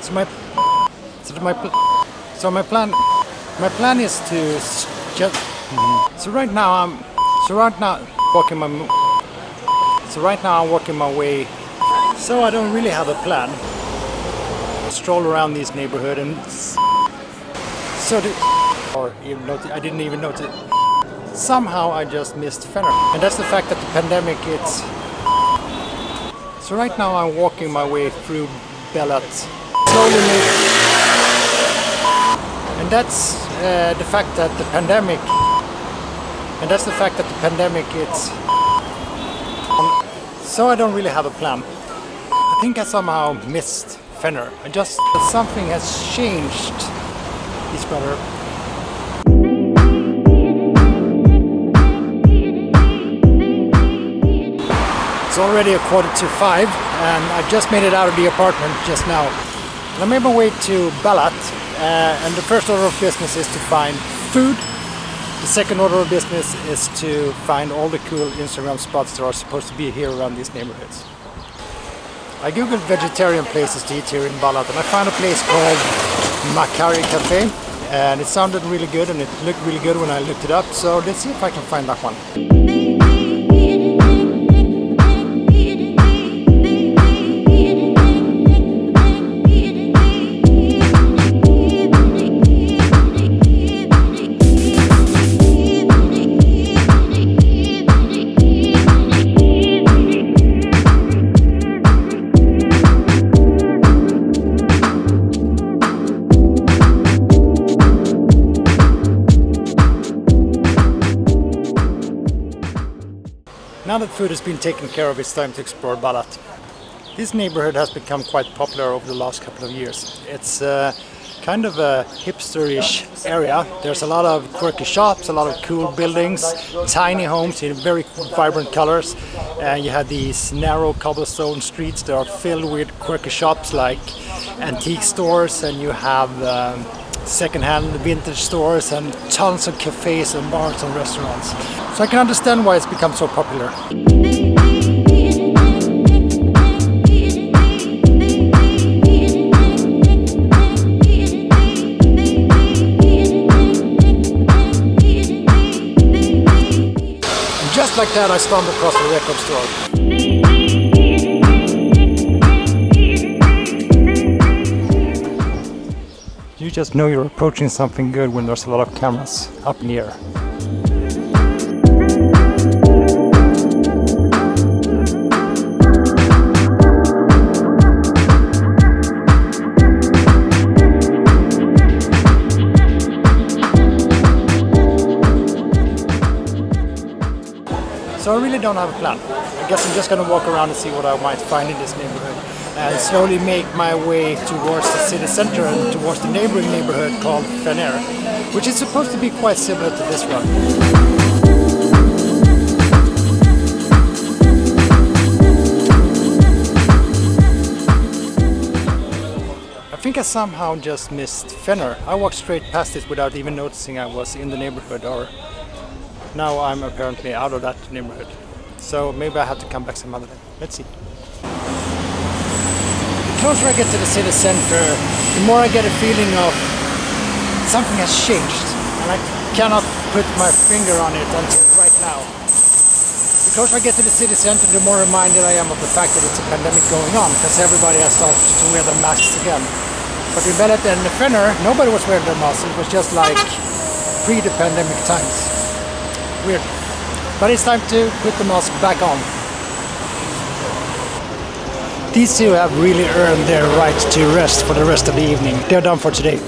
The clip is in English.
So my plan is to just. So right now I'm walking my way. So I don't really have a plan. Stroll around this neighborhood and I didn't even notice. Somehow I just missed Fener, and that's the fact that the pandemic. So right now I'm walking my way through Balat, slowly, and that's the fact that the pandemic. So I don't really have a plan. I think I somehow missed Fener. Something has changed. He's better. It's already 4:45 and I just made it out of the apartment just now. And I made my way to Balat and the first order of business is to find food. The second order of business is to find all the cool Instagram spots that are supposed to be here around these neighborhoods. I googled vegetarian places to eat here in Balat and I found a place called Makari Cafe and it sounded really good and it looked really good when I looked it up, so let's see if I can find that one. Now that food has been taken care of, it's time to explore Balat. This neighborhood has become quite popular over the last couple of years. It's kind of a hipster-ish area. There's a lot of quirky shops, a lot of cool buildings, tiny homes in very vibrant colors. And you have these narrow cobblestone streets that are filled with quirky shops like antique stores, and you have second-hand vintage stores and tons of cafes and bars and restaurants. So I can understand why it's become so popular. And just like that I stumbled across a record store. You just know you're approaching something good when there's a lot of cameras up in the air. So I really don't have a plan. I guess I'm just gonna walk around and see what I might find in this neighborhood. And slowly make my way towards the city center and towards the neighboring neighborhood called Fener, which is supposed to be quite similar to this one. I think I somehow just missed Fener. I walked straight past it without even noticing I was in the neighborhood, or now I'm apparently out of that neighborhood. So maybe I have to come back some other day. Let's see. The closer I get to the city center, the more I get a feeling of something has changed. And I cannot put my finger on it until right now. The closer I get to the city center, the more reminded I am of the fact that it's a pandemic going on, because everybody has started to wear their masks again. But in Balat and Fener, nobody was wearing their masks. It was just like pre the pandemic times. Weird. But it's time to put the mask back on. These two have really earned their right to rest for the rest of the evening. They're done for today.